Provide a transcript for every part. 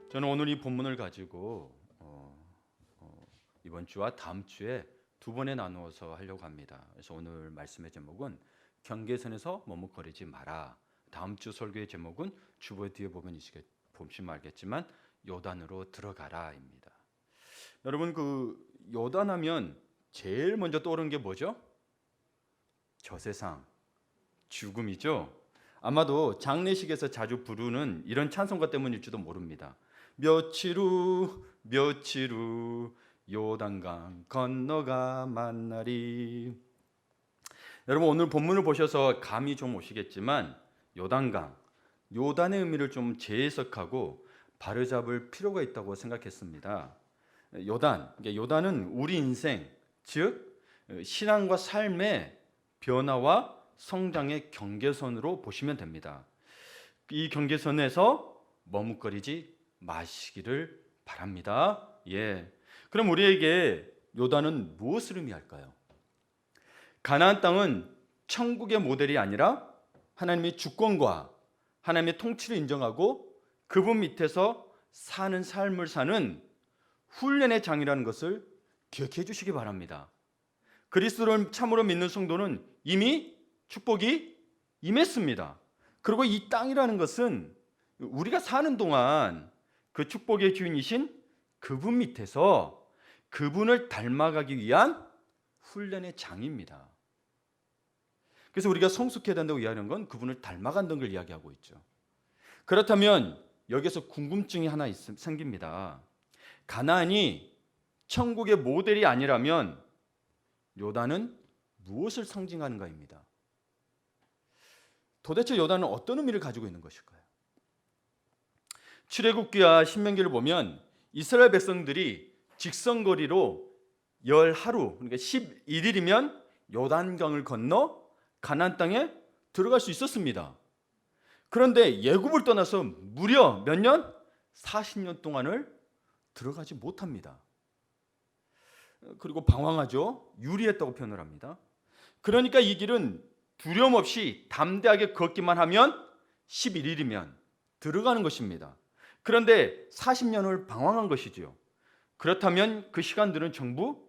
저는 오늘 이 본문을 가지고 이번 주와 다음 주에 두 번에 나누어서 하려고 합니다. 그래서 오늘 말씀의 제목은 경계선에서 머뭇거리지 마라. 다음 주 설교의 제목은 주보 뒤에 보시면 알겠지만 요단으로 들어가라입니다. 여러분, 그 요단하면 제일 먼저 떠오르는 게 뭐죠? 저세상, 죽음이죠. 아마도 장례식에서 자주 부르는 이런 찬송가 때문일지도 모릅니다. 며칠 후 요단강 건너가 만나리. 여러분, 오늘 본문을 보셔서 감이 좀 오시겠지만 요단강, 요단의 의미를 좀 재해석하고 바로잡을 필요가 있다고 생각했습니다. 요단은 우리 인생, 즉 신앙과 삶의 변화와 성장의 경계선으로 보시면 됩니다. 이 경계선에서 머뭇거리지 마시기를 바랍니다. 그럼 우리에게 요단은 무엇을 의미할까요? 가나안 땅은 천국의 모델이 아니라 하나님의 주권과 하나님의 통치를 인정하고 그분 밑에서 사는 삶을 사는 훈련의 장이라는 것을 기억해 주시기 바랍니다. 그리스도를 참으로 믿는 성도는 이미 축복이 임했습니다. 그리고 이 땅이라는 것은 우리가 사는 동안 그 축복의 주인이신 그분 밑에서 그분을 닮아가기 위한 훈련의 장입니다. 그래서 우리가 성숙해야 된다고 이야기하는 건 그분을 닮아간다는 걸 이야기하고 있죠. 그렇다면 여기서 궁금증이 하나 생깁니다. 가나안이 천국의 모델이 아니라면 요단은 무엇을 상징하는가입니다. 도대체 요단은 어떤 의미를 가지고 있는 것일까요? 출애굽기와 신명기를 보면 이스라엘 백성들이 직선거리로 열 하루, 그러니까 11일이면 요단강을 건너 가나안 땅에 들어갈 수 있었습니다. 그런데 예굽을 떠나서 무려 몇 년? 40년 동안을 들어가지 못합니다. 그리고 방황하죠. 유리했다고 표현을 합니다. 그러니까 이 길은 두려움 없이 담대하게 걷기만 하면 11일이면 들어가는 것입니다. 그런데 40년을 방황한 것이죠. 그렇다면 그 시간들은 전부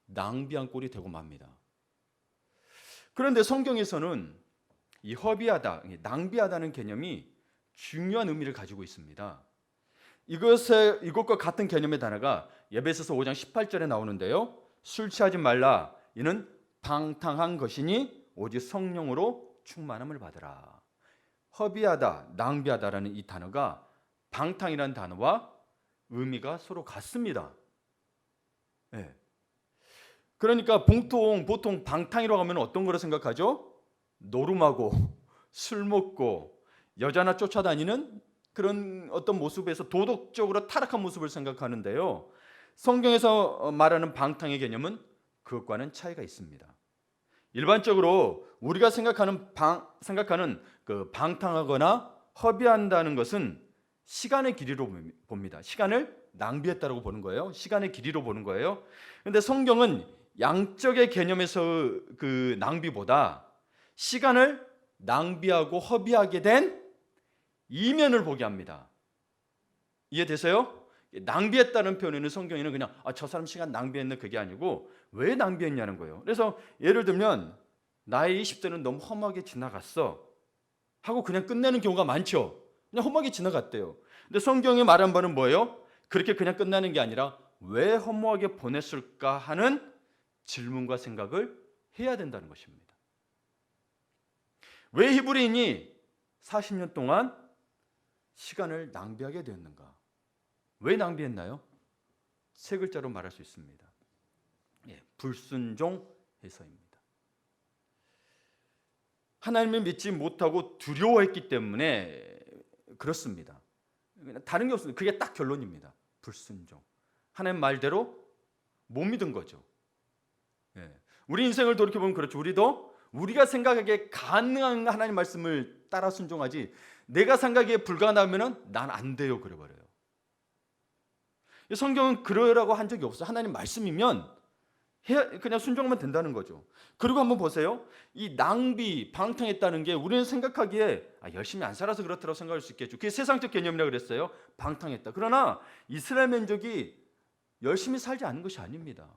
낭비한 꼴이 되고 맙니다. 그런데 성경에서는 이 허비하다, 낭비하다는 개념이 중요한 의미를 가지고 있습니다. 이것과 같은 개념의 단어가 에베소서 5장 18절에 나오는데요. 술 취하지 말라. 이는 방탕한 것이니 오직 성령으로 충만함을 받으라. 허비하다, 낭비하다라는 이 단어가 방탕이라는 단어와 의미가 서로 같습니다. 그러니까 보통 방탕이라고 하면 어떤 거로 생각하죠? 노름하고 술 먹고 여자나 쫓아다니는 그런 어떤 모습에서 도덕적으로 타락한 모습을 생각하는데요. 성경에서 말하는 방탕의 개념은 그것과는 차이가 있습니다. 일반적으로 우리가 생각하는 그 방탕하거나 허비한다는 것은 시간의 길이로 봅니다. 시간을 낭비했다고 보는 거예요. 시간의 길이로 보는 거예요. 그런데 성경은 양적의 개념에서 그 낭비보다 시간을 낭비하고 허비하게 된 이면을 보게 합니다. 이해되세요? 낭비했다는 표현에는 성경에는 그냥 저 사람 시간 낭비했네 그게 아니고 왜 낭비했냐는 거예요. 그래서 예를 들면 나의 20대는 너무 험하게 지나갔어 하고 그냥 끝내는 경우가 많죠. 그냥 험하게 지나갔대요. 근데 성경이 말한 바는 뭐예요? 그렇게 그냥 끝나는 게 아니라 왜 허무하게 보냈을까 하는 질문과 생각을 해야 된다는 것입니다. 왜 히브리인이 40년 동안 시간을 낭비하게 되었는가? 왜 낭비했나요? 세 글자로 말할 수 있습니다. 불순종해서입니다. 하나님을 믿지 못하고 두려워했기 때문에 그렇습니다. 다른 게 없습니다. 그게 딱 결론입니다. 불순종. 하나님 말대로 못 믿은 거죠. 우리 인생을 돌이켜보면 그렇죠. 우리가 생각하기에 가능한 하나님 말씀을 따라 순종하지 내가 생각하기에 불가능하면 난 안 돼요 그래버려요. 성경은 그러라고 한 적이 없어요. 하나님 말씀이면 그냥 순종하면 된다는 거죠. 그리고 한번 보세요. 이 낭비, 방탕했다는 게 우리는 생각하기에 열심히 안 살아서 그렇다고 생각할 수 있겠죠. 그게 세상적 개념이라 그랬어요. 방탕했다. 그러나 이스라엘 민족이 열심히 살지 않은 것이 아닙니다.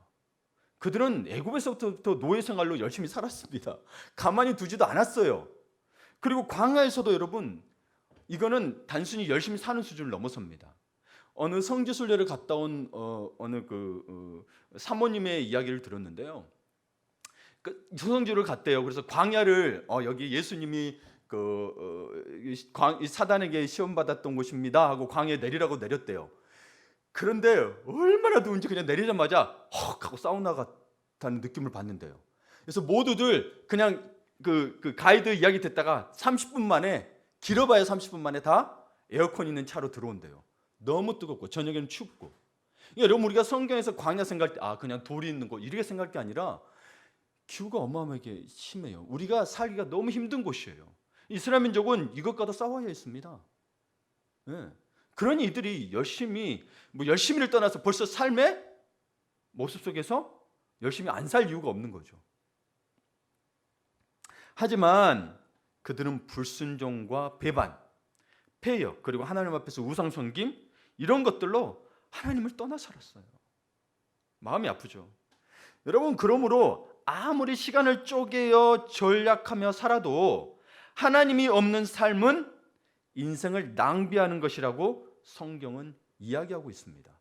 그들은 애굽에서부터 노예 생활로 열심히 살았습니다. 가만히 두지도 않았어요. 그리고 광야에서도 여러분, 이거는 단순히 열심히 사는 수준을 넘어섭니다. 어느 성지순례를 갔다 온 어느 사모님의 이야기를 들었는데요. 소성지를 갔대요. 그래서 광야를 여기 예수님이 이 사단에게 시험 받았던 곳입니다 하고 광야에 내리라고 내렸대요. 그런데 얼마나 더운지 그냥 내리자마자 헉 하고 사우나 같다는 느낌을 받는데요. 그래서 모두들 그냥 그 가이드 이야기 듣다가 30분 만에, 길어봐야 30분 만에 다 에어컨 있는 차로 들어온대요. 너무 뜨겁고 저녁에는 춥고. 여러분, 우리가 성경에서 광야 생각할 때 그냥 돌이 있는 곳 이렇게 생각할 게 아니라 기후가 어마어마하게 심해요. 우리가 살기가 너무 힘든 곳이에요. 이스라엘 민족은 이것과도 싸워야 했습니다. 네. 그러니 이들이 열심히를 떠나서 벌써 삶의 모습 속에서 열심히 안 살 이유가 없는 거죠. 하지만 그들은 불순종과 배반, 폐역, 그리고 하나님 앞에서 우상 섬김, 이런 것들로 하나님을 떠나 살았어요. 마음이 아프죠. 여러분, 그러므로 아무리 시간을 쪼개어 전략하며 살아도 하나님이 없는 삶은 인생을 낭비하는 것이라고 성경은 이야기하고 있습니다.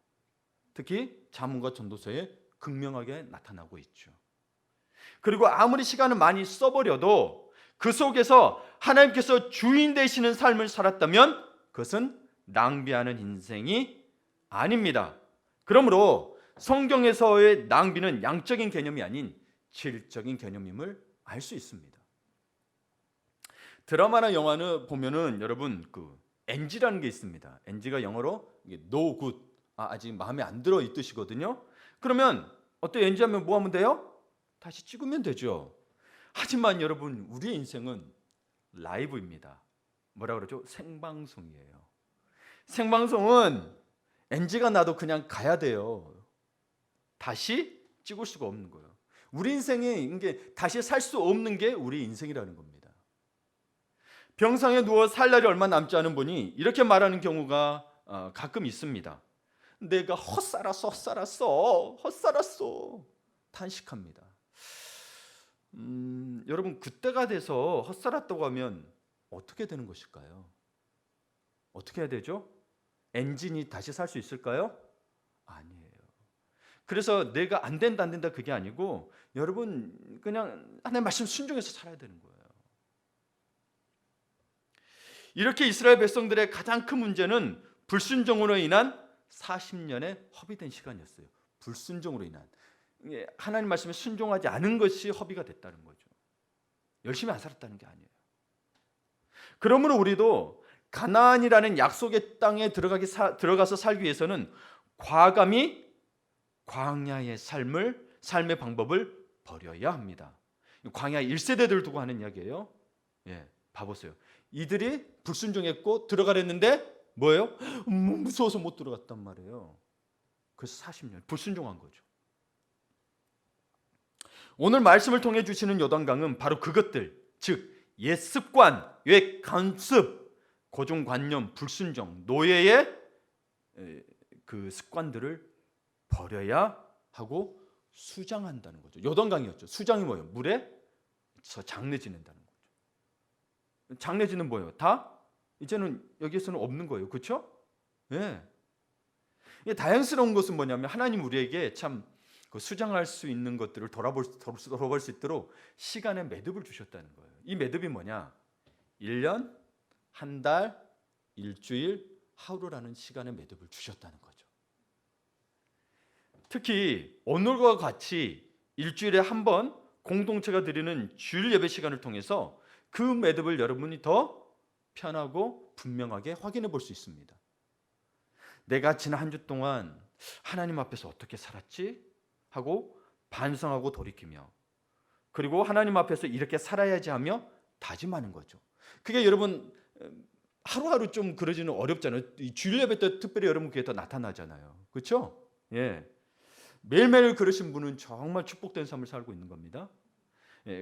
특히 잠언과 전도서에 극명하게 나타나고 있죠. 그리고 아무리 시간을 많이 써버려도 그 속에서 하나님께서 주인 되시는 삶을 살았다면 그것은 낭비하는 인생이 아닙니다. 그러므로 성경에서의 낭비는 양적인 개념이 아닌 질적인 개념임을 알 수 있습니다. 드라마나 영화는 보면은 여러분 NG라는 게 있습니다. NG가 영어로 no good, 아직 마음에 안 들어 이 뜻이거든요. 그러면 어때? NG 하면 뭐 하면 돼요? 다시 찍으면 되죠. 하지만 여러분, 우리의 인생은 라이브입니다. 뭐라 그러죠? 생방송이에요. 생방송은 NG가 나도 그냥 가야 돼요. 다시 찍을 수가 없는 거예요. 우리 인생이 이게 다시 살 수 없는 게 우리 인생이라는 겁니다. 병상에 누워 살 날이 얼마 남지 않은 분이 이렇게 말하는 경우가 가끔 있습니다. 내가 헛살았어 탄식합니다. 여러분, 그때가 돼서 헛살았다고 하면 어떻게 되는 것일까요? 어떻게 해야 되죠? 엔진이 다시 살 수 있을까요? 아니에요. 그래서 내가 안 된다 그게 아니고 여러분, 그냥 하나님 말씀 순종해서 살아야 되는 거예요. 이렇게 이스라엘 백성들의 가장 큰 문제는 불순종으로 인한 40년의 허비된 시간이었어요. 불순종으로 인한, 하나님 말씀에 순종하지 않은 것이 허비가 됐다는 거죠. 열심히 안 살았다는 게 아니에요. 그러므로 우리도 가나안이라는 약속의 땅에 들어가서 살기 위해서는 과감히 광야의 삶의 방법을 버려야 합니다. 광야 1세대들 두고 하는 이야기예요. 봐보세요. 이들이 불순종했고 들어가랬는데 뭐예요? 무서워서 못 들어갔단 말이에요. 그래서 40년 불순종한 거죠. 오늘 말씀을 통해 주시는 요단강은 바로 그것들, 즉 옛 습관, 옛 관습, 고정관념, 불순종, 노예의 그 습관들을 버려야 하고 수장한다는 거죠. 요단강이었죠. 수장이 뭐예요? 물에서 장례지낸다는 거죠. 장례지는 뭐예요? 다 이제는 여기에서는 없는 거예요. 그렇죠? 다양스러운 것은 뭐냐면 하나님 우리에게 참 수장할 수 있는 것들을 돌아볼 수 있도록 시간의 매듭을 주셨다는 거예요. 이 매듭이 뭐냐? 1년, 한 달, 일주일, 하루라는 시간의 매듭을 주셨다는 거죠. 특히 오늘과 같이 일주일에 한 번 공동체가 드리는 주일 예배 시간을 통해서 그 매듭을 여러분이 더 편하고 분명하게 확인해 볼 수 있습니다. 내가 지난 한 주 동안 하나님 앞에서 어떻게 살았지? 하고 반성하고 돌이키며, 그리고 하나님 앞에서 이렇게 살아야지 하며 다짐하는 거죠. 그게 여러분 하루하루 좀 그러지는 어렵잖아요. 이 주일 예배 때 특별히 여러분 그게 더 나타나잖아요. 그렇죠? 매일매일 그러신 분은 정말 축복된 삶을 살고 있는 겁니다.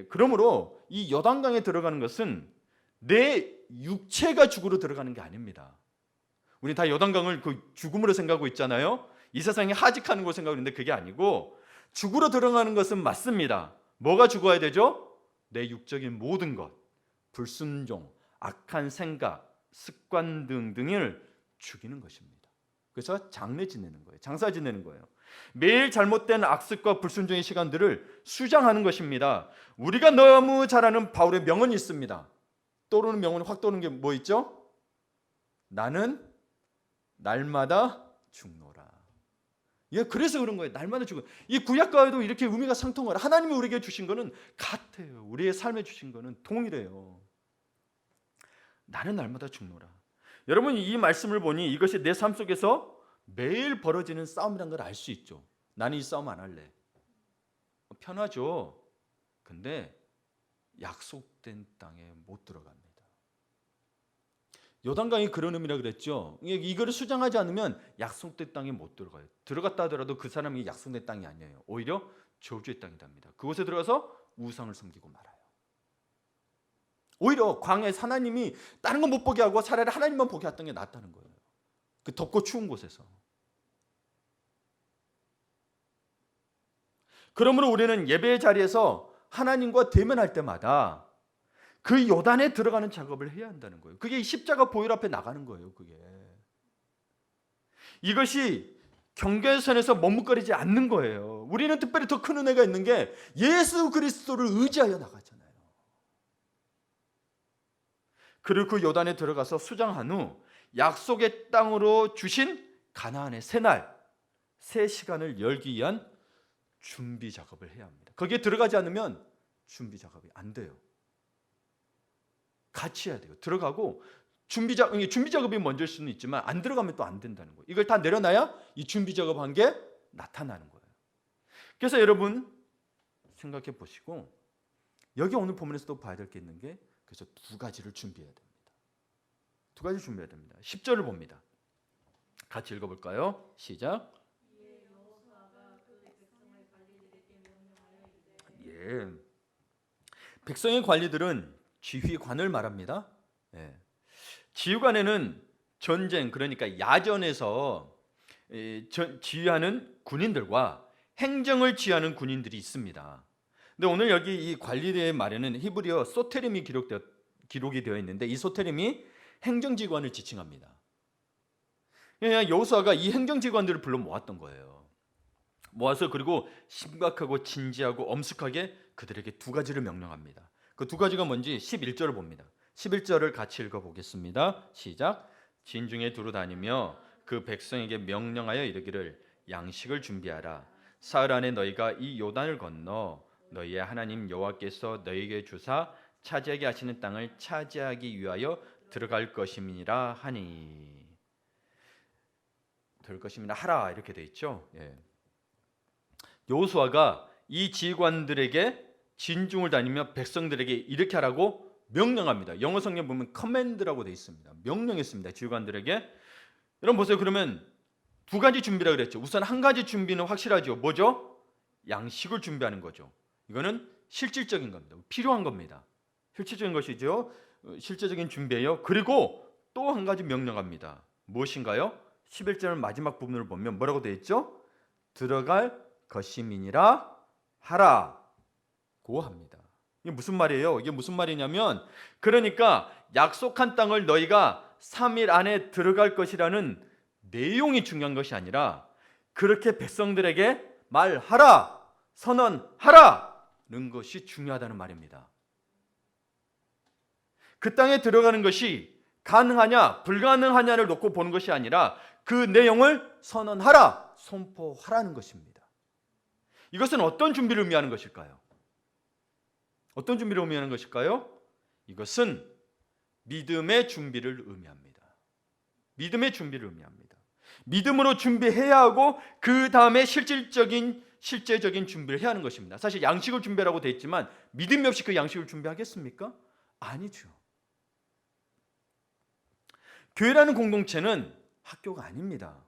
그러므로 이 요단강에 들어가는 것은 내 육체가 죽으러 들어가는 게 아닙니다. 우리 다 요단강을 그 죽음으로 생각하고 있잖아요. 이 세상에 하직하는 걸 생각하는데 그게 아니고 죽으러 들어가는 것은 맞습니다. 뭐가 죽어야 되죠? 내 육적인 모든 것, 불순종, 악한 생각, 습관 등등을 죽이는 것입니다. 그래서 장례 지내는 거예요. 장사 지내는 거예요. 매일 잘못된 악습과 불순종의 시간들을 수장하는 것입니다. 우리가 너무 잘 아는 바울의 명언이 있습니다. 떠오르는 명언이 확 떠오르는 게 뭐 있죠? 나는 날마다 죽노라. 예, 그래서 그런 거예요. 날마다 죽어. 이 구약과도 이렇게 의미가 상통하라. 하나님이 우리에게 주신 거는 같아요. 우리의 삶에 주신 거는 동일해요. 나는 날마다 죽노라. 여러분 이 말씀을 보니 이것이 내 삶 속에서 매일 벌어지는 싸움이란 걸 알 수 있죠. 나는 이 싸움 안 할래. 편하죠. 근데 약속된 땅에 못 들어갑니다. 요단강이 그런 의미라 그랬죠. 이거를 수장하지 않으면 약속된 땅에 못 들어가요. 들어갔다 하더라도 그 사람이 약속된 땅이 아니에요. 오히려 저주의 땅이 됩니다. 그곳에 들어가서 우상을 섬기고 말아요. 오히려 광야에서 하나님이 다른 건 못 보게 하고 차라리 하나님만 보게 했던 게 낫다는 거예요. 그 덥고 추운 곳에서. 그러므로 우리는 예배의 자리에서 하나님과 대면할 때마다 그 요단에 들어가는 작업을 해야 한다는 거예요. 그게 십자가 보혈 앞에 나가는 거예요. 그게 이것이 경계선에서 머뭇거리지 않는 거예요. 우리는 특별히 더 큰 은혜가 있는 게 예수 그리스도를 의지하여 나가잖아요. 그리고 그 요단에 들어가서 수장한 후 약속의 땅으로 주신 가나안의 새 날, 새 시간을 열기 위한 준비 작업을 해야 합니다. 거기에 들어가지 않으면 준비 작업이 안 돼요. 같이 해야 돼요. 들어가고 준비 작업이 먼저일 수는 있지만 안 들어가면 또 안 된다는 거예요. 이걸 다 내려놔야 이 준비 작업한 게 나타나는 거예요. 그래서 여러분 생각해 보시고 여기 오늘 본문에서 또 봐야 될 게 있는 게 그래서 두 가지를 준비해야 됩니다. 두 가지 준비해야 됩니다. 10절을 봅니다. 같이 읽어볼까요? 시작. 예. 백성의 관리들은 지휘관을 말합니다. 예. 지휘관에는 전쟁 그러니까 야전에서 지휘하는 군인들과 행정을 지휘하는 군인들이 있습니다. 근데 오늘 여기 이 관리대의 말에는 히브리어 소테림이 기록이 되어 있는데 이 소테림이 행정지휘관을 지칭합니다. 여호수아가 이 행정지휘관들을 불러 모았던 거예요. 모아서 그리고 심각하고 진지하고 엄숙하게 그들에게 두 가지를 명령합니다. 그 두 가지가 뭔지 11절을 봅니다. 11절을 같이 읽어보겠습니다. 시작. 진중에 두루 다니며 그 백성에게 명령하여 이르기를 양식을 준비하라. 사흘 안에 너희가 이 요단을 건너 너희의 하나님 여호와께서 너희에게 주사 차지하게 하시는 땅을 차지하기 위하여 들어갈 것임이니라 하니. 될 것임이라 하라 이렇게 돼 있죠. 예. 여호수아가 이 지휘관들에게 진중을 다니며 백성들에게 이렇게 하라고 명령합니다. 영어 성경 보면 커맨드라고 돼 있습니다. 명령했습니다. 지휘관들에게. 여러분 보세요. 그러면 두 가지 준비라 그랬죠. 우선 한 가지 준비는 확실하죠. 뭐죠? 양식을 준비하는 거죠. 이거는 실질적인 겁니다. 필요한 겁니다. 실질적인 것이죠. 실제적인 준비예요. 그리고 또 한 가지 명령합니다. 무엇인가요? 11절 마지막 부분을 보면 뭐라고 되어 있죠? 들어갈 것임이니라 하라고 합니다. 이게 무슨 말이에요? 이게 무슨 말이냐면 그러니까 약속한 땅을 너희가 3일 안에 들어갈 것이라는 내용이 중요한 것이 아니라 그렇게 백성들에게 말하라, 선언하라는 것이 중요하다는 말입니다. 그 땅에 들어가는 것이 가능하냐 불가능하냐를 놓고 보는 것이 아니라 그 내용을 선언하라, 선포하라는 것입니다. 이것은 어떤 준비를 의미하는 것일까요? 어떤 준비를 의미하는 것일까요? 이것은 믿음의 준비를 의미합니다. 믿음의 준비를 의미합니다. 믿음으로 준비해야 하고 그 다음에 실제적인 준비를 해야 하는 것입니다. 사실 양식을 준비하라고 되어 있지만 믿음이 없이 그 양식을 준비하겠습니까? 아니죠. 교회라는 공동체는 학교가 아닙니다.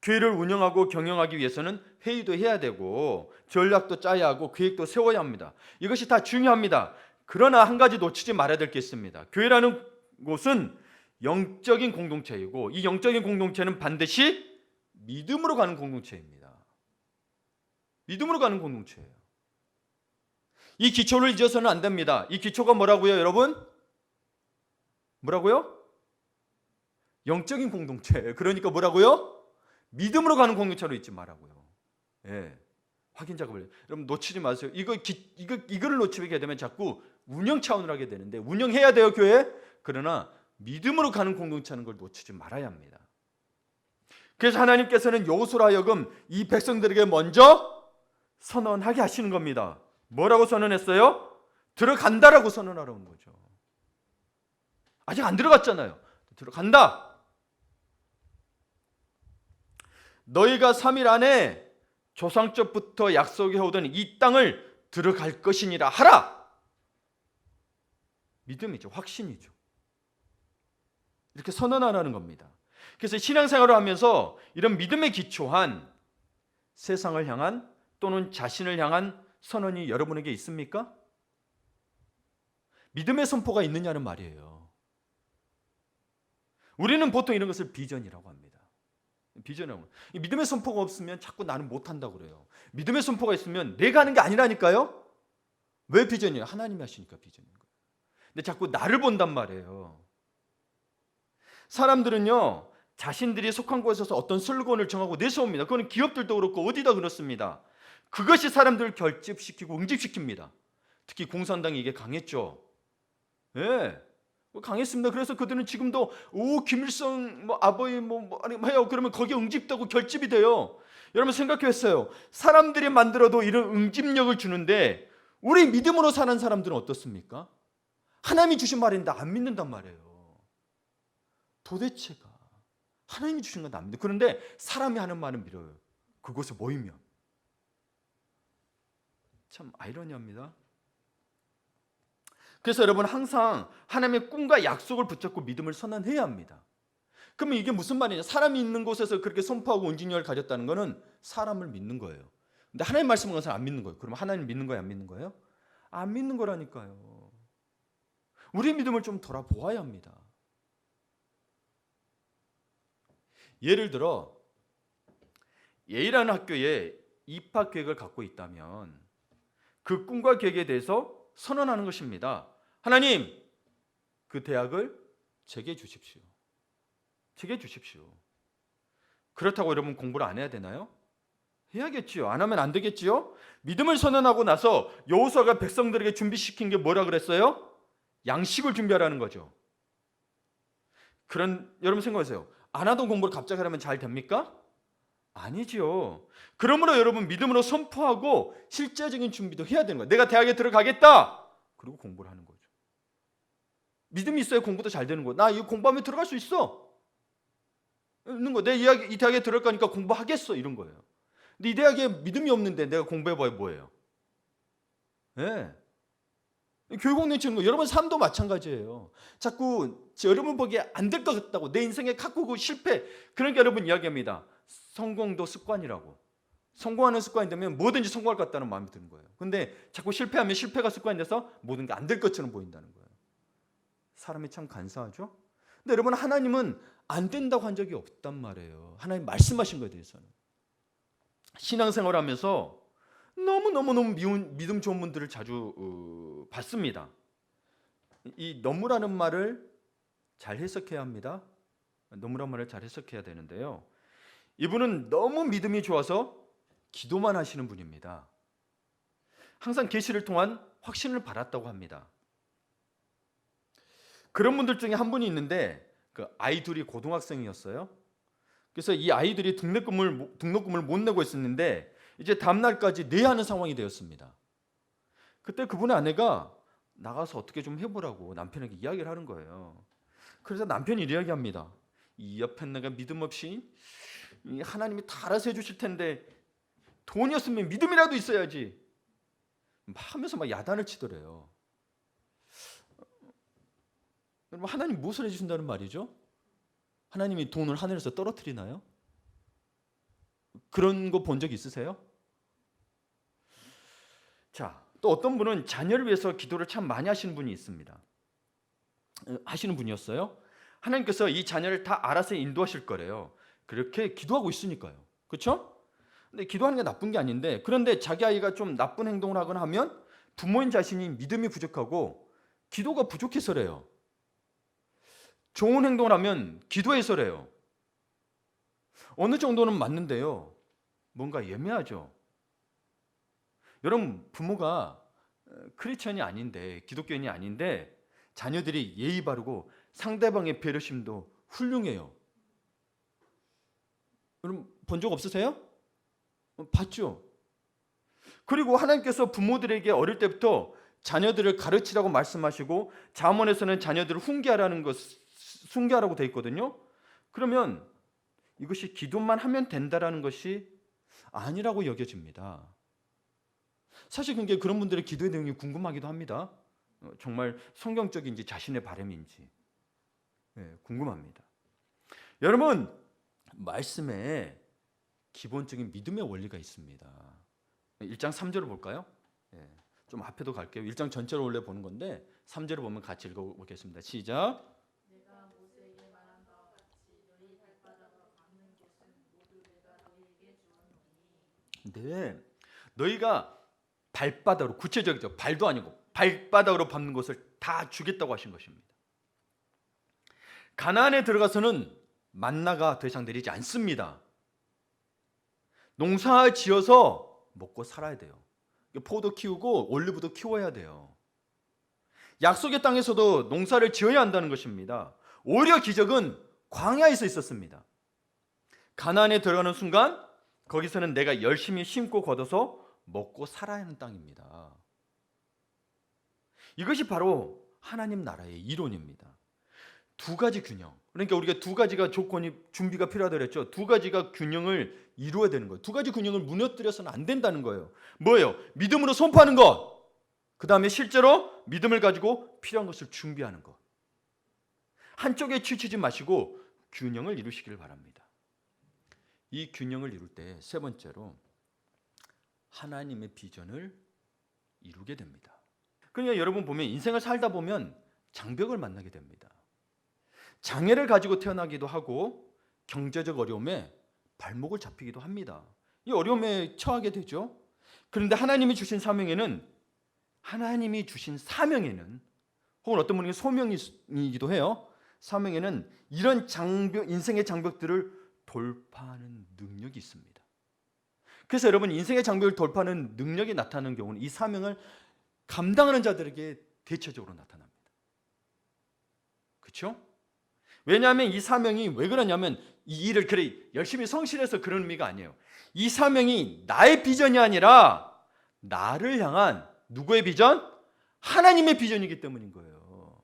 교회를 운영하고 경영하기 위해서는 회의도 해야 되고 전략도 짜야 하고 계획도 세워야 합니다. 이것이 다 중요합니다. 그러나 한 가지 놓치지 말아야 될 게 있습니다. 교회라는 곳은 영적인 공동체이고 이 영적인 공동체는 반드시 믿음으로 가는 공동체입니다. 믿음으로 가는 공동체예요. 이 기초를 잊어서는 안 됩니다. 이 기초가 뭐라고요, 여러분? 뭐라고요? 영적인 공동체. 그러니까 뭐라고요? 믿음으로 가는 공동체로 잊지 말라고요. 예. 확인 작업을. 여러분 놓치지 마세요. 이거를 놓치게 되면 자꾸 운영 차원으로 하게 되는데 운영해야 돼요, 교회. 그러나 믿음으로 가는 공동체라는 걸 놓치지 말아야 합니다. 그래서 하나님께서는 여호수아로 하여금 이 백성들에게 먼저 선언하게 하시는 겁니다. 뭐라고 선언했어요? 들어간다라고 선언하라는 거죠. 아직 안 들어갔잖아요. 들어간다. 너희가 3일 안에 조상적부터 약속해오던 이 땅을 들어갈 것이니라 하라. 믿음이죠. 확신이죠. 이렇게 선언하라는 겁니다. 그래서 신앙생활을 하면서 이런 믿음에 기초한 세상을 향한 또는 자신을 향한 선언이 여러분에게 있습니까? 믿음의 선포가 있느냐는 말이에요. 우리는 보통 이런 것을 비전이라고 합니다. 비전이라고. 믿음의 선포가 없으면 자꾸 나는 못한다고 그래요. 믿음의 선포가 있으면 내가 하는 게 아니라니까요. 왜 비전이에요? 하나님이 하시니까 비전인 거예요. 근데 자꾸 나를 본단 말이에요. 사람들은요, 자신들이 속한 곳에서 어떤 슬로건을 정하고 내세웁니다. 그건 기업들도 그렇고 어디다 그렇습니다. 그것이 사람들을 결집시키고 응집시킵니다. 특히 공산당이 이게 강했죠. 예, 강했습니다. 그래서 그들은 지금도 김일성 아버지 아니 해요. 그러면 거기에 응집되고 결집이 돼요. 여러분 생각해봤어요. 사람들이 만들어도 이런 응집력을 주는데 우리 믿음으로 사는 사람들은 어떻습니까? 하나님이 주신 말인데 안 믿는단 말이에요. 도대체가 하나님이 주신 건 안 믿어요. 그런데 사람이 하는 말은 믿어요. 그곳에 모이면. 참 아이러니합니다. 그래서 여러분 항상 하나님의 꿈과 약속을 붙잡고 믿음을 선언해야 합니다. 그러면 이게 무슨 말이냐? 사람이 있는 곳에서 그렇게 선포하고 응징력을 가졌다는 것은 사람을 믿는 거예요. 근데 하나님 말씀은 것은 안 믿는 거예요. 그러면 하나님 믿는 거예요? 안 믿는 거예요? 안 믿는 거라니까요. 우리의 믿음을 좀 돌아보아야 합니다. 예를 들어 A라는 학교에 입학 계획을 갖고 있다면 그 꿈과 계획에 대해서 선언하는 것입니다. 하나님, 그 대학을 제게 주십시오. 제게 주십시오. 그렇다고 여러분 공부를 안 해야 되나요? 해야겠지요. 안 하면 안 되겠지요. 믿음을 선언하고 나서 여호수아가 백성들에게 준비시킨 게 뭐라 그랬어요? 양식을 준비하라는 거죠. 여러분 생각하세요. 안 하던 공부를 갑자기 하면 잘 됩니까? 아니지요. 그러므로 여러분 믿음으로 선포하고 실제적인 준비도 해야 되는 거예요. 내가 대학에 들어가겠다. 그리고 공부를 하는 거죠. 믿음이 있어야 공부도 잘 되는 거예요. 나 이 공부하면 들어갈 수 있어. 있는 거. 내 이 대학에 들어갈 거니까 공부하겠어. 이런 거예요. 근데 이 대학에 믿음이 없는데 내가 공부해봐야 뭐예요? 네. 교육공동 치는 거 여러분 삶도 마찬가지예요. 자꾸 여러분 보기에 안 될 것 같다고 내 인생에 갖고 그 실패 그러니까 여러분 이야기합니다. 성공도 습관이라고. 성공하는 습관이 되면 뭐든지 성공할 것 같다는 마음이 드는 거예요. 근데 자꾸 실패하면 실패가 습관이 돼서 모든 게 안 될 것처럼 보인다는 거예요. 사람이 참 간사하죠. 근데 여러분 하나님은 안 된다고 한 적이 없단 말이에요. 하나님 말씀하신 거에 대해서는. 신앙생활하면서 너무 믿음 좋은 분들을 자주 봤습니다. 이 너무라는 말을 잘 해석해야 합니다. 너무라는 말을 잘 해석해야 되는데요. 이분은 너무 믿음이 좋아서 기도만 하시는 분입니다. 항상 계시를 통한 확신을 받았다고 합니다. 그런 분들 중에 한 분이 있는데 그 아이들이 고등학생이었어요. 그래서 이 아이들이 등록금을 못 내고 있었는데 이제 다음날까지 내야 하는 상황이 되었습니다. 그때 그분의 아내가 나가서 어떻게 좀 해보라고 남편에게 이야기를 하는 거예요. 그래서 남편이 이야기합니다. 이 옆에 내가 믿음 없이 하나님이 다 알아서 해주실 텐데 돈이었으면 믿음이라도 있어야지 하면서 막 야단을 치더래요. 여러분 하나님 무엇을 해주신다는 말이죠? 하나님이 돈을 하늘에서 떨어뜨리나요? 그런 거 본 적 있으세요? 자, 또 어떤 분은 자녀를 위해서 기도를 참 많이 하시는 분이 있습니다. 하시는 분이었어요. 하나님께서 이 자녀를 다 알아서 인도하실 거래요. 그렇게 기도하고 있으니까요. 그렇죠? 근데 기도하는 게 나쁜 게 아닌데, 그런데 자기 아이가 좀 나쁜 행동을 하거나 하면 부모인 자신이 믿음이 부족하고 기도가 부족해서래요. 좋은 행동을 하면 기도해서래요. 어느 정도는 맞는데요. 뭔가 예매하죠. 여러분, 부모가 크리스천이 아닌데, 기독교인이 아닌데 자녀들이 예의 바르고 상대방의 배려심도 훌륭해요. 여러분 본 적 없으세요? 봤죠? 그리고 하나님께서 부모들에게 어릴 때부터 자녀들을 가르치라고 말씀하시고 잠언에서는 자녀들을 훈계하라고 되어 있거든요. 그러면 이것이 기도만 하면 된다라는 것이 아니라고 여겨집니다. 사실 그게 그런 분들의 기도의 내용이 궁금하기도 합니다. 정말 성경적인지 자신의 바람인지 궁금합니다. 여러분, 말씀에 기본적인 믿음의 원리가 있습니다. 1장 3절을 볼까요? 좀 앞에도 갈게요. 1장 전체를 원래 보는 건데 3절을 보면 같이 읽어보겠습니다. 시작. 내가 모세에게 말한 바와 같이 너희 발바닥으로 밟는 곳은 모두 내가 너희에게 주었노니. 네, 너희가 발바닥으로, 구체적이죠. 발도 아니고 발바닥으로 밟는 것을 다 주겠다고 하신 것입니다. 가나안에 들어가서는 만나가 더 이상 내리지 않습니다. 농사 지어서 먹고 살아야 돼요. 포도 키우고 올리브도 키워야 돼요. 약속의 땅에서도 농사를 지어야 한다는 것입니다. 오히려 기적은 광야에서 있었습니다. 가나안에 들어가는 순간 거기서는 내가 열심히 심고 거둬서 먹고 살아야 하는 땅입니다. 이것이 바로 하나님 나라의 이론입니다. 두 가지 균형. 그러니까 우리가 두 가지가 조건이 준비가 필요하다고 했죠. 두 가지가 균형을 이루어야 되는 거예요. 두 가지 균형을 무너뜨려서는 안 된다는 거예요. 뭐예요? 믿음으로 선포하는 것. 그 다음에 실제로 믿음을 가지고 필요한 것을 준비하는 것. 한쪽에 치우치지 마시고 균형을 이루시기를 바랍니다. 이 균형을 이룰 때 세 번째로 하나님의 비전을 이루게 됩니다. 그러니까 여러분 보면 인생을 살다 보면 장벽을 만나게 됩니다. 장애를 가지고 태어나기도 하고 경제적 어려움에 발목을 잡히기도 합니다. 이 어려움에 처하게 되죠. 그런데 하나님이 주신 사명에는 혹은 어떤 분에게 소명이기도 해요. 사명에는 이런 장벽, 인생의 장벽들을 돌파하는 능력이 있습니다. 그래서 여러분 인생의 장벽을 돌파하는 능력이 나타나는 경우는 이 사명을 감당하는 자들에게 대체적으로 나타납니다. 그렇죠? 왜냐하면 이 사명이 왜 그러냐면 이 일을 그래 열심히 성실해서 그런 의미가 아니에요. 이 사명이 나의 비전이 아니라 나를 향한 누구의 비전? 하나님의 비전이기 때문인 거예요.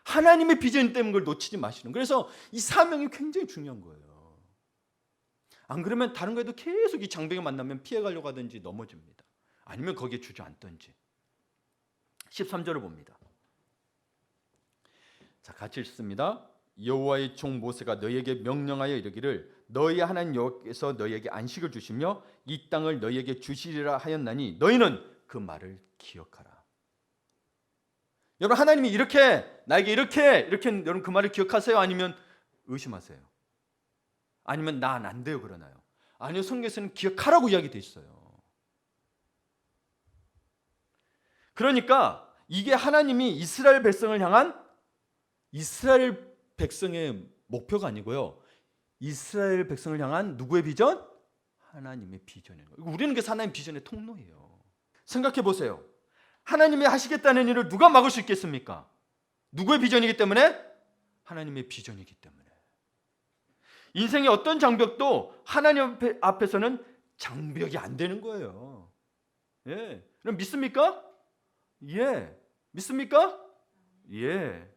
하나님의 비전 때문에 그걸 놓치지 마시는. 그래서 이 사명이 굉장히 중요한 거예요. 안 그러면 다른 거에도 계속 이 장벽에 만나면 피해가려고 하든지 넘어집니다. 아니면 거기에 주저앉든지. 13절을 봅니다. 자, 같이 읽습니다. 여호와의 종 모세가 너희에게 명령하여 이르기를 너희 하나님 여호와께서 너희에게 안식을 주시며 이 땅을 너희에게 주시리라 하였나니 너희는 그 말을 기억하라. 여러분 하나님이 나에게 이렇게 여러분 그 말을 기억하세요? 아니면 의심하세요? 아니면 난 안 돼요 그러나요? 아니요, 성경에서는 기억하라고 이야기돼 있어요. 그러니까 이게 하나님이 이스라엘 백성을 향한 이스라엘 백성의 목표가 아니고요. 이스라엘 백성을 향한 누구의 비전? 하나님의 비전이에요. 우리는 그래서 하나님 비전의 통로예요. 생각해 보세요. 하나님이 하시겠다는 일을 누가 막을 수 있겠습니까? 누구의 비전이기 때문에? 하나님의 비전이기 때문에. 인생의 어떤 장벽도 하나님 앞에서는 장벽이 안 되는 거예요. 예. 그럼 믿습니까? 예. 믿습니까? 예.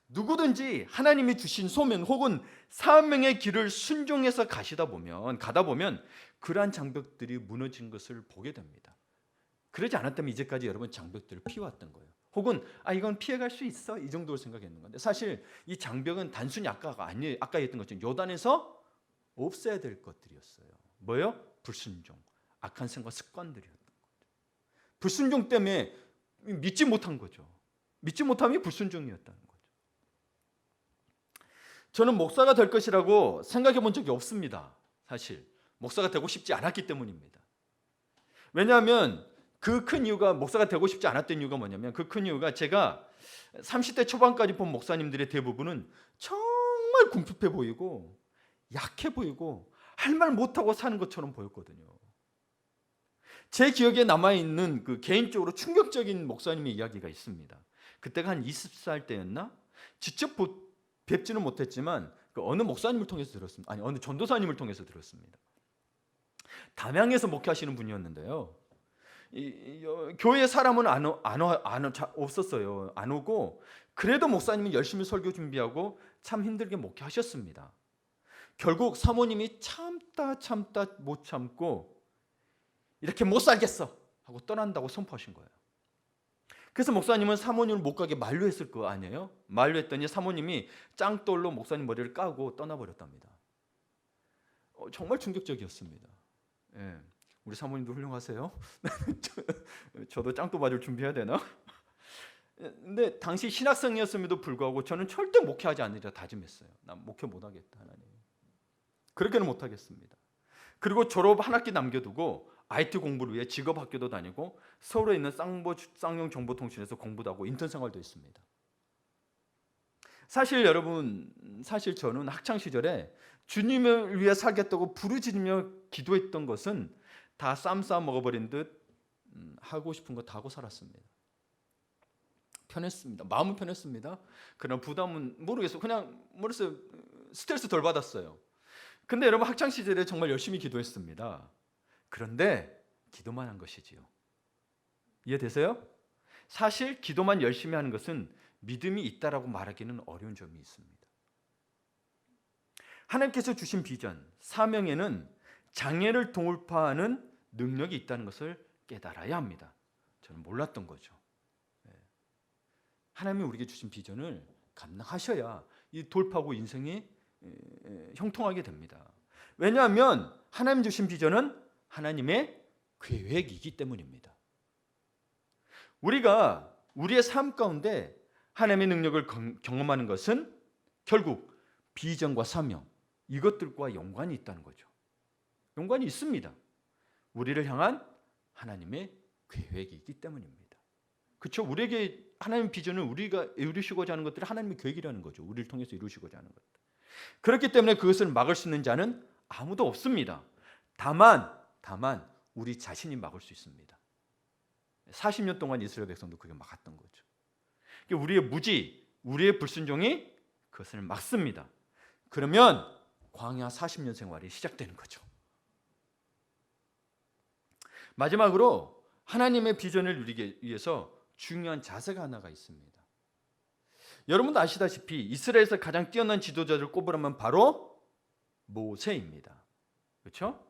누구든지 하나님이 주신 소명 혹은 사명의 길을 순종해서 가다 보면 그러한 장벽들이 무너진 것을 보게 됩니다. 그러지 않았다면 이제까지 여러분 장벽들을 피해왔던 거예요. 혹은 이건 피해갈 수 있어 이 정도로 생각했는 건데 사실 이 장벽은 단순히 아까 했던 것처럼 요단에서 없애야 될 것들이었어요. 뭐예요? 불순종, 악한 생각, 습관들이었던 거죠. 불순종 때문에 믿지 못한 거죠. 믿지 못함이 불순종이었다는 거죠. 저는 목사가 될 것이라고 생각해 본 적이 없습니다. 사실 목사가 되고 싶지 않았기 때문입니다. 왜냐하면 그 큰 이유가, 목사가 되고 싶지 않았던 이유가 뭐냐면, 그 큰 이유가 제가 30대 초반까지 본 목사님들의 대부분은 정말 궁핍해 보이고 약해 보이고 할 말 못하고 사는 것처럼 보였거든요. 제 기억에 남아있는 그 개인적으로 충격적인 목사님의 이야기가 있습니다. 그때가 한 20살 때였나? 직접 뵙지는 못했지만 그 어느 목사님을 통해서 들었습니다. 아니, 어느 전도사님을 통해서 들었습니다. 담양에서 목회하시는 분이었는데요. 교회 사람은 없었어요. 안 오고, 그래도 목사님이 열심히 설교 준비하고 참 힘들게 목회하셨습니다. 결국 사모님이 참다 못 참고 이렇게 못 살겠어 하고 떠난다고 선포하신 거예요. 그래서 목사님은 사모님을 못 가게 만류했을 거 아니에요? 만류했더니 사모님이 짱돌로 목사님 머리를 까고 떠나버렸답니다. 정말 충격적이었습니다. 예. 우리 사모님도 훌륭하세요. 저도 짱돌 맞을 준비해야 되나? 근데 당시 신학생이었음에도 불구하고 저는 절대 목회하지 않으리라 다짐했어요. 난 목회 못하겠다, 하나님. 그렇게는 못하겠습니다. 그리고 졸업 한 학기 남겨두고 IT 공부를 위해 직업학교도 다니고 서울에 있는 쌍용정보통신에서 공부도 하고 인턴 생활도 했습니다. 사실 여러분, 사실 저는 학창 시절에 주님을 위해 살겠다고 부르짖으며 기도했던 것은 다 쌈 싸 먹어버린 듯 하고 싶은 거 다 하고 살았습니다. 편했습니다. 마음은 편했습니다. 그런 부담은 모르겠어요. 그냥 모르겠어요. 스트레스 덜 받았어요. 근데 여러분, 학창 시절에 정말 열심히 기도했습니다. 그런데 기도만 한 것이지요. 이해되세요? 사실 기도만 열심히 하는 것은 믿음이 있다라고 말하기는 어려운 점이 있습니다. 하나님께서 주신 비전, 사명에는 장애를 돌파하는 능력이 있다는 것을 깨달아야 합니다. 저는 몰랐던 거죠. 하나님이 우리에게 주신 비전을 감당하셔야 이 돌파하고 인생이 형통하게 됩니다. 왜냐하면 하나님 주신 비전은 하나님의 계획이기 때문입니다. 우리가 우리의 삶 가운데 하나님의 능력을 경험하는 것은 결국 비전과 사명, 이것들과 연관이 있다는 거죠. 연관이 있습니다. 우리를 향한 하나님의 계획이기 때문입니다. 그렇죠? 우리에게 하나님 비전은 우리가 이루시고자 하는 것들이 하나님의 계획이라는 거죠. 우리를 통해서 이루시고자 하는 것들. 그렇기 때문에 그것을 막을 수 있는 자는 아무도 없습니다. 다만 우리 자신이 막을 수 있습니다. 40년 동안 이스라엘 백성도 그게 막았던 거죠. 우리의 무지, 우리의 불순종이 그것을 막습니다. 그러면 광야 40년 생활이 시작되는 거죠. 마지막으로 하나님의 비전을 누리기 위해서 중요한 자세가 하나가 있습니다. 여러분도 아시다시피 이스라엘에서 가장 뛰어난 지도자를 꼽으라면 바로 모세입니다. 그렇죠?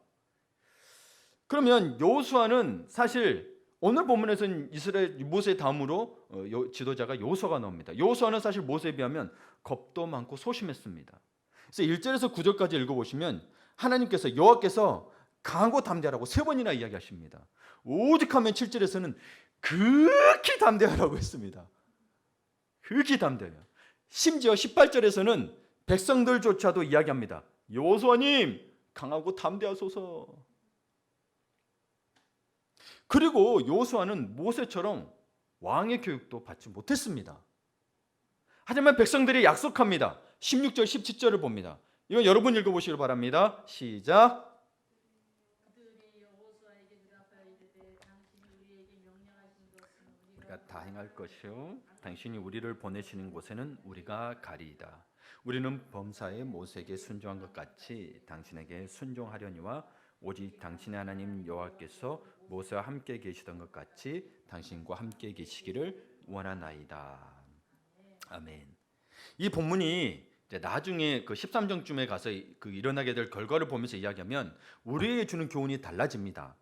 그러면 여호수아는 사실 오늘 본문에서는 이스라엘 모세 다음으로 지도자가 여호수아가 나옵니다. 여호수아는 사실 모세에 비하면 겁도 많고 소심했습니다. 그래서 1절에서 9절까지 읽어보시면 하나님께서 여호와께서 강하고 담대하라고 3번이나 이야기하십니다. 오직 하면 7절에서는 극히 담대하라고 했습니다. 극히 담대해요. 심지어 18절에서는 백성들조차도 이야기합니다. 여호수아님 강하고 담대하소서. 그리고 여호수아는 모세처럼 왕의 교육도 받지 못했습니다. 하지만 백성들이 약속합니다. 16절 17절을 봅니다. 이건 여러분 읽어보시길 바랍니다. 시작. 우리가 다 행할 것이요 당신이 우리를 보내시는 곳에는 우리가 가리이다. 우리는 범사에 모세에게 순종한 것 같이 당신에게 순종하려니와 오직 당신의 하나님 여호와께서 모세와 함께 계시던 것 같이 당신과 함께 계시기를 원하나이다. 아멘. 이 본문이 이제 나중에 그 13장쯤에 가서 그 일어나게 될 결과를 보면서 이야기하면 우리에게 주는 교훈이 달라집니다.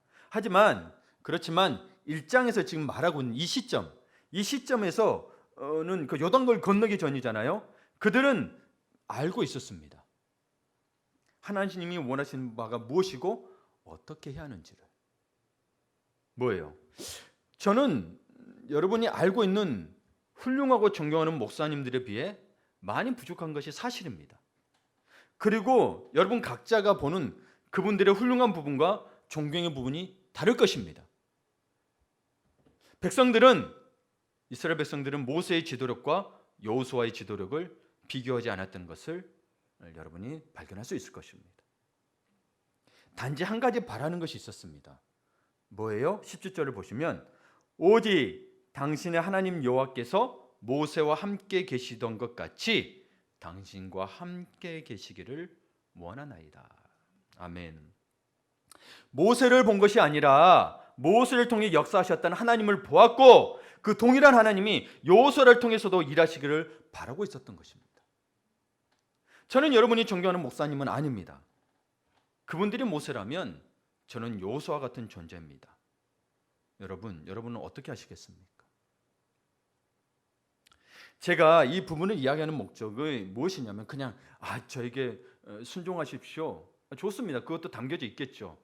그렇지만 1장에서 지금 말하고 있는 이 시점에서는 그 요단강을 건너기 전이잖아요. 그들은 알고 있었습니다. 하나님이 원하시는 바가 무엇이고 어떻게 해야 하는지를. 뭐예요? 저는 여러분이 알고 있는 훌륭하고 존경하는 목사님들에 비해 많이 부족한 것이 사실입니다. 그리고 여러분 각자가 보는 그분들의 훌륭한 부분과 존경의 부분이 다를 것입니다. 이스라엘 백성들은 모세의 지도력과 여호수아의 지도력을 비교하지 않았다는 것을 여러분이 발견할 수 있을 것입니다. 단지 한 가지 바라는 것이 있었습니다. 뭐예요? 17절을 보시면 오직 당신의 하나님 여호와께서 모세와 함께 계시던 것 같이 당신과 함께 계시기를 원하나이다. 아멘. 모세를 본 것이 아니라 모세를 통해 역사하셨다는 하나님을 보았고 그 동일한 하나님이 여호수아를 통해서도 일하시기를 바라고 있었던 것입니다. 저는 여러분이 존경하는 목사님은 아닙니다. 그분들이 모세라면 저는 여호수아 같은 존재입니다. 여러분은 어떻게 하시겠습니까? 제가 이 부분을 이야기하는 목적이 무엇이냐면 그냥 저에게 순종하십시오. 좋습니다. 그것도 담겨져 있겠죠.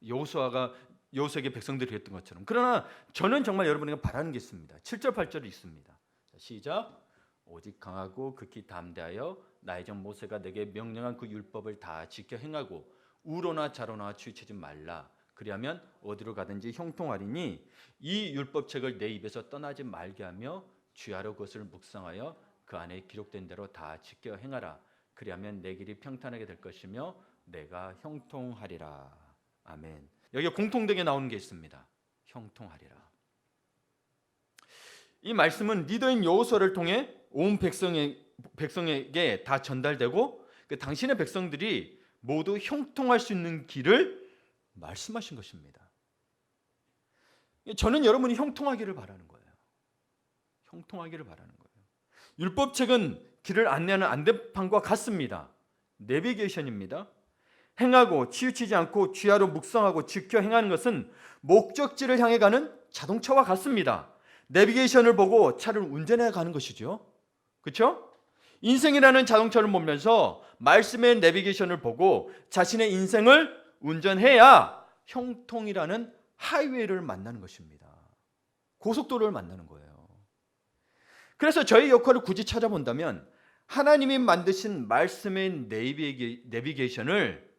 여호수아에게 백성들이 했던 것처럼. 그러나 저는 정말 여러분에게 바라는 게 있습니다. 7절 8절이 있습니다. 시작. 오직 강하고 극히 담대하여 나의 종 모세가 내게 명령한 그 율법을 다 지켜 행하고 우로나 좌로나 치우치지 말라. 그리하면 어디로 가든지 형통하리니 이 율법책을 내 입에서 떠나지 말게 하며 주야로 그것을 묵상하여 그 안에 기록된 대로 다 지켜 행하라. 그리하면 내 길이 평탄하게 될 것이며 내가 형통하리라. 아멘. 여기에 공통되게 나오는 게 있습니다. 형통하리라. 이 말씀은 리더인 여호수아를 통해 온 백성에게 다 전달되고 당신의 백성들이 모두 형통할 수 있는 길을 말씀하신 것입니다. 저는 여러분이 형통하기를 바라는 거예요. 형통하기를 바라는 거예요. 율법책은 길을 안내하는 안내판과 같습니다. 내비게이션입니다. 행하고 치우치지 않고 주야로 묵상하고 지켜 행하는 것은 목적지를 향해 가는 자동차와 같습니다. 내비게이션을 보고 차를 운전해 가는 것이죠. 그렇죠? 인생이라는 자동차를 보면서 말씀의 내비게이션을 보고 자신의 인생을 운전해야 형통이라는 하이웨이를 만나는 것입니다. 고속도로를 만나는 거예요. 그래서 저희 역할을 굳이 찾아본다면 하나님이 만드신 말씀의 내비게이션을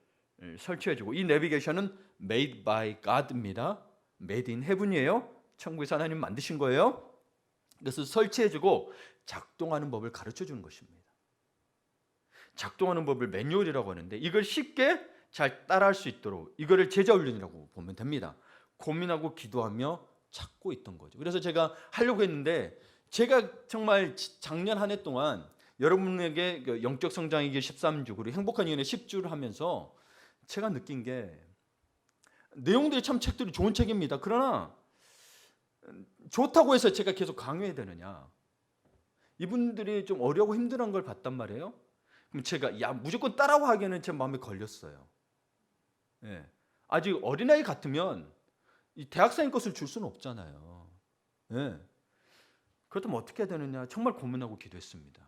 설치해주고, 이 내비게이션은 made by God입니다. made in heaven이에요. 천국에서 하나님 만드신 거예요. 그래서 설치해주고 작동하는 법을 가르쳐주는 것입니다. 작동하는 법을 매뉴얼이라고 하는데 이걸 쉽게 잘 따라할 수 있도록 이거를 제자훈련이라고 보면 됩니다. 고민하고 기도하며 찾고 있던 거죠. 그래서 제가 하려고 했는데 제가 정말 작년 한 해 동안 여러분에게 영적 성장의 길 13주 그리고 행복한 이혼의 10주를 하면서 제가 느낀 게 내용들이 참 책들이 좋은 책입니다. 그러나 좋다고 해서 제가 계속 강요해야 되느냐? 이분들이 좀 어려고 힘든 걸 봤단 말이에요. 그럼 제가 무조건 따라와 하기에는 제 마음에 걸렸어요. 예. 아직 어린아이 같으면 이 대학생의 것을 줄 수는 없잖아요. 예. 그렇다면 어떻게 해야 되느냐 정말 고민하고 기도했습니다.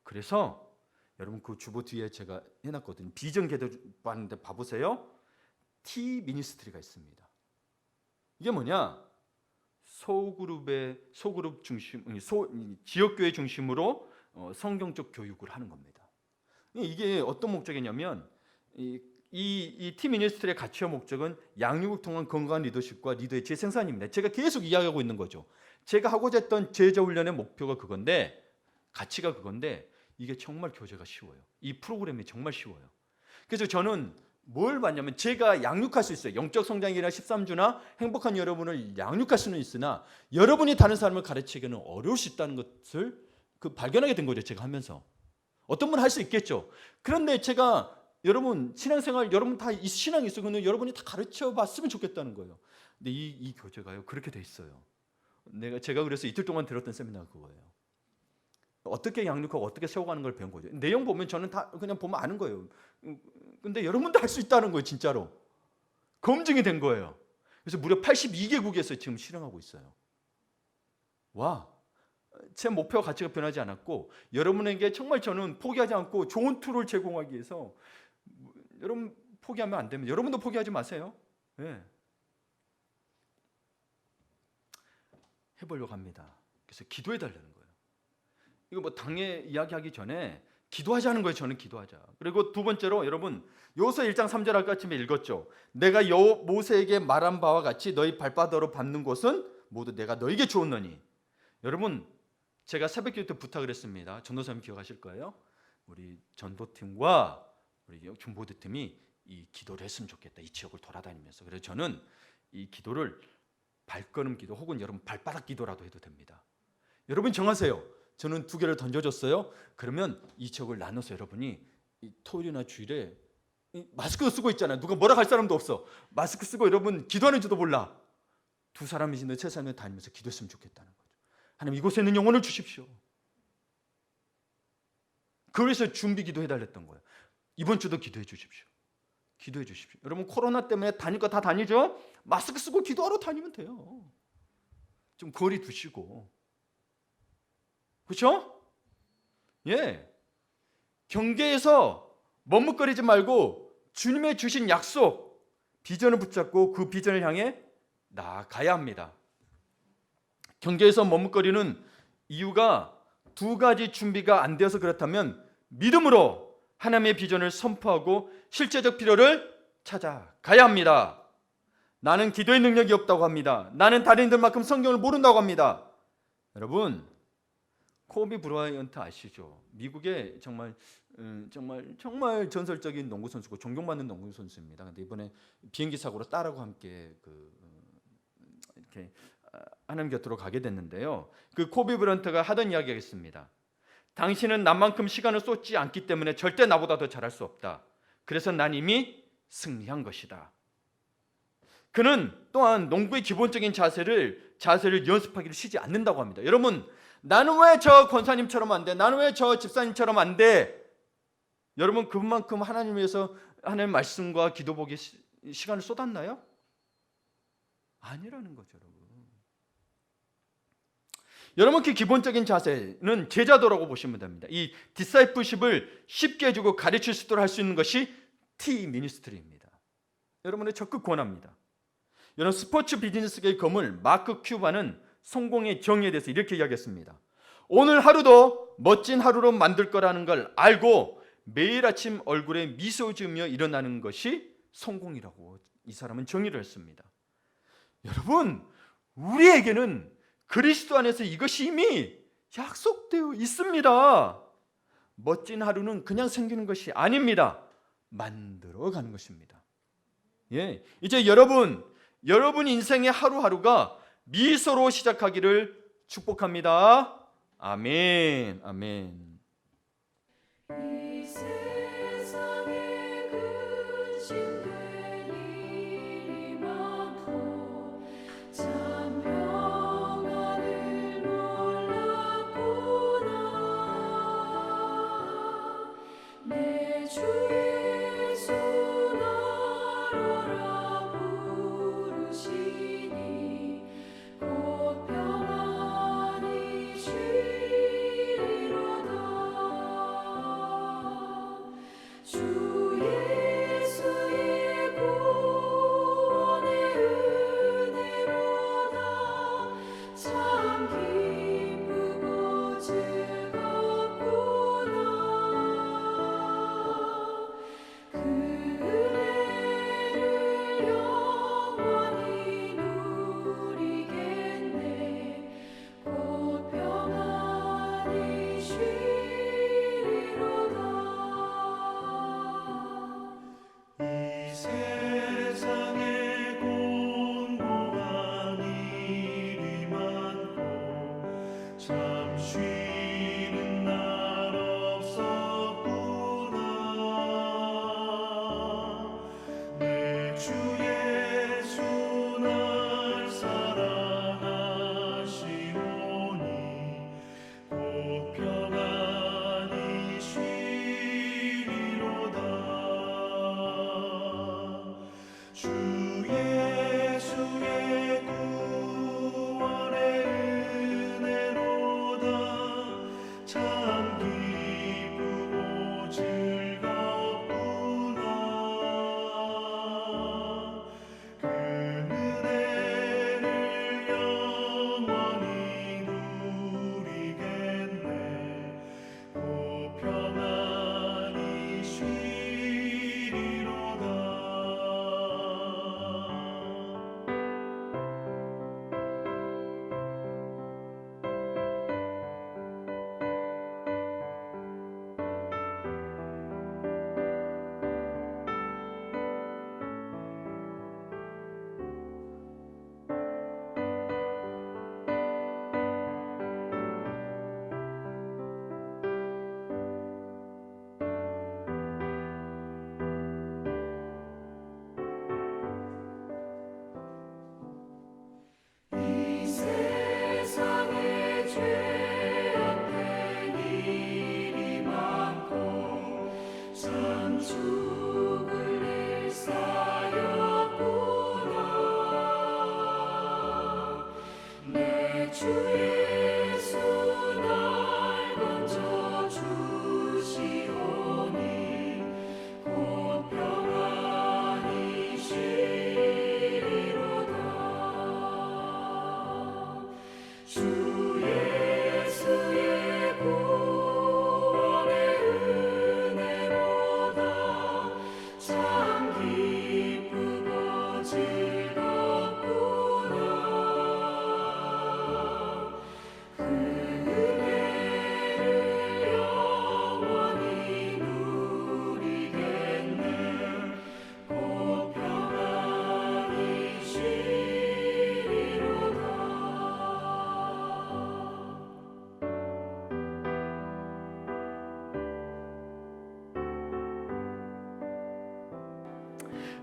그래서 여러분 그 주보 뒤에 제가 해놨거든요. 비전 개도봤는데 봐보세요. T 미니스트리가 있습니다. 이게 뭐냐? 소그룹 중심, 지역교회 중심으로 성경적 교육을 하는 겁니다. 이게 어떤 목적이냐면 이 팀 미니스트리의 가치와 목적은 양육을 통한 건강한 리더십과 리더의 재생산입니다. 제가 계속 이야기하고 있는 거죠. 제가 하고자 했던 제자훈련의 목표가 그건데 가치가 그건데 이게 정말 교재가 쉬워요. 이 프로그램이 정말 쉬워요. 그래서 저는 뭘 봤냐면 제가 양육할 수 있어요. 영적 성장이나 13주나 행복한 여러분을 양육할 수는 있으나 여러분이 다른 사람을 가르치기는 어려울 수 있다는 것을 발견하게 된 거죠. 제가 하면서. 어떤 분은 할 수 있겠죠. 그런데 제가 여러분 신앙생활 여러분 다 이 신앙이 있어요. 근데 여러분이 다 가르쳐 봤으면 좋겠다는 거예요. 근데 이 교재가요. 그렇게 돼 있어요. 제가 그래서 이틀 동안 들었던 세미나가 그거예요. 어떻게 양육하고 어떻게 세워가는 걸 배운 거죠. 내용 보면 저는 다 그냥 보면 아는 거예요. 근데 여러분도 할 수 있다는 거예요. 진짜로. 검증이 된 거예요. 그래서 무려 82개국에서 지금 실행하고 있어요. 와, 제 목표와 가치가 변하지 않았고 여러분에게 정말 저는 포기하지 않고 좋은 툴을 제공하기 위해서 여러분 포기하면 안 되면 여러분도 포기하지 마세요. 예. 해보려고 합니다. 그래서 기도해 달라는 거예요. 이거 뭐 당에 이야기하기 전에 기도하자는 거예요. 저는 기도하자. 그리고 두 번째로 여러분 요서 1장 3절 아까 아침에 읽었죠. 내가 모세에게 말한 바와 같이 너희 발바닥으로 밟는 곳은 모두 내가 너에게 주었노니. 여러분 제가 새벽기도 때 부탁을 했습니다. 전도사님 기억하실 거예요. 우리 전도팀과 우리 중보도팀이 이 기도를 했으면 좋겠다. 이 지역을 돌아다니면서. 그래서 저는 이 기도를 발걸음 기도 혹은 여러분 발바닥 기도라도 해도 됩니다. 여러분 정하세요. 저는 2개를 던져줬어요. 그러면 이 지역을 나눠서 여러분이 이 토요일이나 주일에 마스크 쓰고 있잖아요. 누가 뭐라 할 사람도 없어. 마스크 쓰고 여러분 기도하는지도 몰라. 2사람이신데 3사람이 다니면서 기도했으면 좋겠다는 거죠. 하나님 이곳에 있는 영혼을 주십시오. 그래서 준비 기도해 달랬던 거예요. 이번 주도 기도해 주십시오. 기도해 주십시오. 여러분 코로나 때문에 다닐 거 다 다니죠? 마스크 쓰고 기도하러 다니면 돼요. 좀 거리 두시고. 그렇죠? 예. 경계에서 머뭇거리지 말고 주님의 주신 약속, 비전을 붙잡고 그 비전을 향해 나아가야 합니다. 경계에서 머뭇거리는 이유가 2가지 준비가 안 되어서 그렇다면 믿음으로 하나님의 비전을 선포하고 실제적 필요를 찾아가야 합니다. 나는 기도의 능력이 없다고 합니다. 나는 다른 이들만큼 성경을 모른다고 합니다. 여러분 코비 브라이언트 아시죠? 미국의 정말 전설적인 농구 선수고 존경받는 농구 선수입니다. 근데 이번에 비행기 사고로 딸하고 함께 이렇게 하나님 곁으로 가게 됐는데요. 그 코비 브라이언트가 하던 이야기가 있습니다. 당신은 나만큼 시간을 쏟지 않기 때문에 절대 나보다 더 잘할 수 없다. 그래서 난 이미 승리한 것이다. 그는 또한 농구의 기본적인 자세를 연습하기를 쉬지 않는다고 합니다. 여러분 나는 왜 저 권사님처럼 안 돼? 나는 왜 저 집사님처럼 안 돼? 여러분 그만큼 하나님 위해서 하나님의 말씀과 기도 보기 시간을 쏟았나요? 아니라는 거죠, 여러분. 여러분 그 기본적인 자세는 제자도라고 보시면 됩니다. 이 디사이플십을 쉽게 해주고 가르칠 수 있도록 할 수 있는 것이 T 미니스트리입니다. 여러분의 적극 권합니다. 여러분 스포츠 비즈니스계의 거물 마크 큐바는 성공의 정의에 대해서 이렇게 이야기했습니다. 오늘 하루도 멋진 하루로 만들 거라는 걸 알고 매일 아침 얼굴에 미소 지으며 일어나는 것이 성공이라고 이 사람은 정의를 했습니다. 여러분 우리에게는 그리스도 안에서 이것이 이미 약속되어 있습니다. 멋진 하루는 그냥 생기는 것이 아닙니다. 만들어가는 것입니다. 예, 이제 여러분 인생의 하루하루가 미소로 시작하기를 축복합니다. 아멘. 아멘. 이 세상에 근심된 일이 많고 참 평안을 몰랐구나. 내 주 예수 나로라 부르시니 곧 평안히 쉬리로다. 주 예수의 구원의 은혜로다. 참 기쁘고 즐겁구나.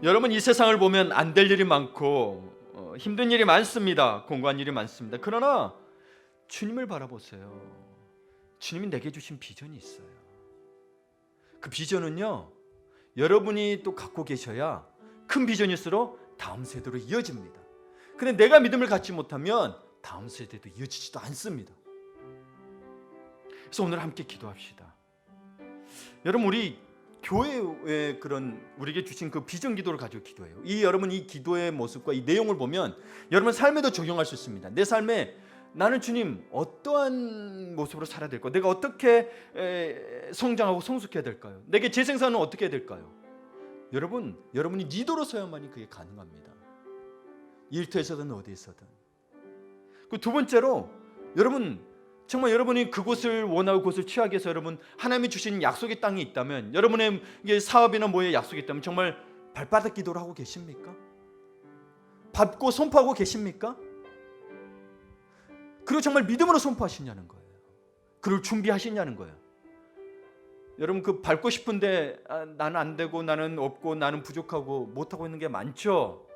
여러분, 이 세상을 보면 안 될 일이 많고 힘든 일이 많습니다. 공고한 일이 많습니다. 그러나 주님을 바라보세요. 주님이 내게 주신 비전이 있어요. 그 비전은요, 여러분이 또 갖고 계셔야 큰 비전일수록 다음 세대로 이어집니다. 근데 내가 믿음을 갖지 못하면 다음 세대도 이어지지도 않습니다. 그래서 오늘 함께 기도합시다. 여러분, 우리 교회의 그런 우리에게 주신 그 비전 기도를 가지고 기도해요. 여러분, 이 기도의 모습과 이 내용을 보면 여러분 삶에도 적용할 수 있습니다. 내 삶에 나는 주님 어떠한 모습으로 살아야 될까요? 내가 어떻게 성장하고 성숙해야 될까요? 내게 재생산은 어떻게 해야 될까요? 여러분이 리더로서야만이 그게 가능합니다. 일터에서든 어디에서든. 그 두 번째로, 정말 여러분이 그곳을 원하고 그곳을 취하기 위해서 여러분 하나님이 주신 약속의 땅이 있다면, 여러분의 사업이나 뭐에 약속이 있다면 정말 발바닥 기도를 하고 계십니까? 밟고 선포하고 계십니까? 그리고 정말 믿음으로 선포하시냐는 거예요. 그걸 준비하시냐는 거예요. 여러분, 그 밟고 싶은데 나는 안 되고 나는 없고 나는 부족하고 못하고 있는 게 많죠.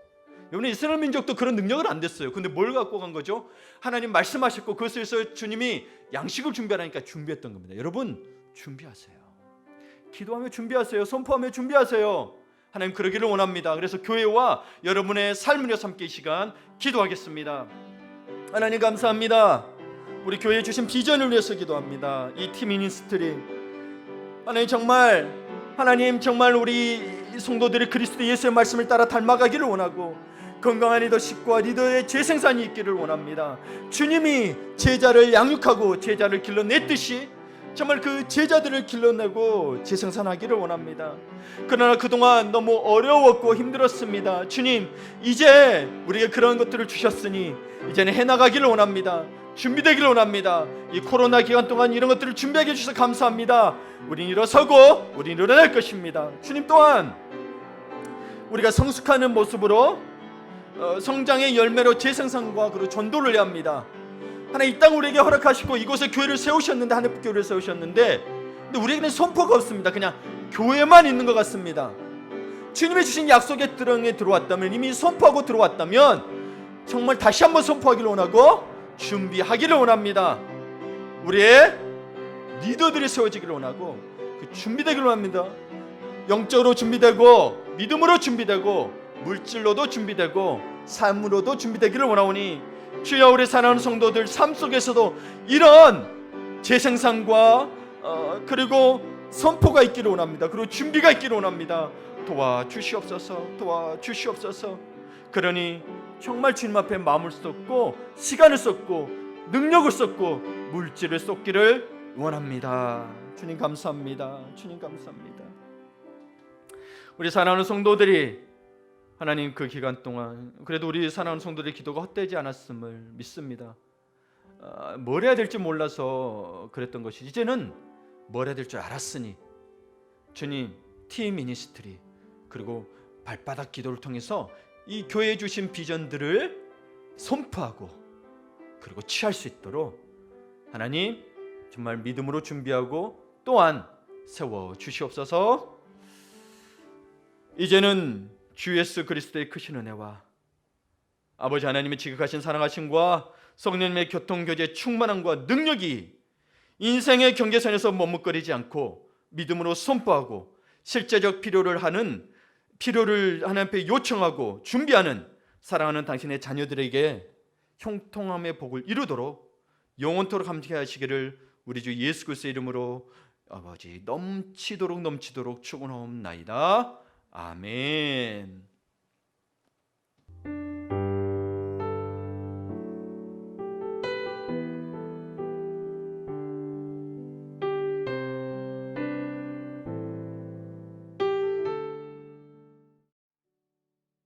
여러분, 이스라엘 민족도 그런 능력은 안 됐어요. 근데 뭘 갖고 간 거죠? 하나님 말씀하셨고 그것을 위해서 주님이 양식을 준비하라니까 준비했던 겁니다. 여러분, 준비하세요. 기도하며 준비하세요. 선포하며 준비하세요. 하나님 그러기를 원합니다. 그래서 교회와 여러분의 삶을 위해서 함께 이 시간 기도하겠습니다. 하나님 감사합니다. 우리 교회에 주신 비전을 위해서 기도합니다. 이 팀 미니스트리, 하나님 정말 우리 성도들이 그리스도 예수의 말씀을 따라 닮아가기를 원하고 건강한 리더십과 리더의 재생산이 있기를 원합니다. 주님이 제자를 양육하고 제자를 길러냈듯이 정말 그 제자들을 길러내고 재생산하기를 원합니다. 그러나 그동안 너무 어려웠고 힘들었습니다. 주님, 이제 우리에게 그런 것들을 주셨으니 이제는 해나가기를 원합니다. 준비되기를 원합니다. 이 코로나 기간 동안 이런 것들을 준비하게 해주셔서 감사합니다. 우린 일어서고 우린 일어날 것입니다. 주님 또한 우리가 성숙하는 모습으로 성장의 열매로 재생산과 그리고 전도를 해야 합니다. 하나님, 이 땅 우리에게 허락하시고 이곳에 교회를 세우셨는데, 하나님 교회를 세우셨는데, 근데 우리에게는 선포가 없습니다. 그냥 교회만 있는 것 같습니다. 주님이 주신 약속의 들어에 들어왔다면, 이미 선포하고 들어왔다면 정말 다시 한번 선포하기를 원하고 준비하기를 원합니다. 우리의 리더들이 세워지기를 원하고 그 준비되기를 원합니다. 영적으로 준비되고 믿음으로 준비되고 물질로도 준비되고 삶으로도 준비되기를 원하오니 주여, 우리 사랑하는 성도들 삶 속에서도 이런 재생산과 그리고 선포가 있기를 원합니다. 그리고 준비가 있기를 원합니다. 도와주시옵소서. 그러니 정말 주님 앞에 마음을 쏟고 시간을 쏟고 능력을 쏟고 물질을 쏟기를 원합니다. 주님 감사합니다. 주님 감사합니다. 우리 사랑하는 성도들이 하나님 그 기간 동안 그래도 우리 사랑하는 성도들의 기도가 헛되지 않았음을 믿습니다. 뭘 해야 될지 몰라서 그랬던 것이 이제는 뭘 해야 될 줄 알았으니 주님, 팀 미니스트리 그리고 발바닥 기도를 통해서 이 교회에 주신 비전들을 선포하고 그리고 취할 수 있도록 하나님 정말 믿음으로 준비하고 또한 세워 주시옵소서. 이제는 주 예수 그리스도의 크신 은혜와 아버지 하나님의 지극하신 사랑하심과 성령님의 교통교제 충만함과 능력이 인생의 경계선에서 머뭇거리지 않고 믿음으로 선포하고 실제적 필요를 하나님 앞에 요청하고 준비하는 사랑하는 당신의 자녀들에게 형통함의 복을 이루도록 영원토록 함께 하시기를 우리 주 예수 그리스도의 이름으로 아버지 넘치도록 축원하옵나이다. 아멘.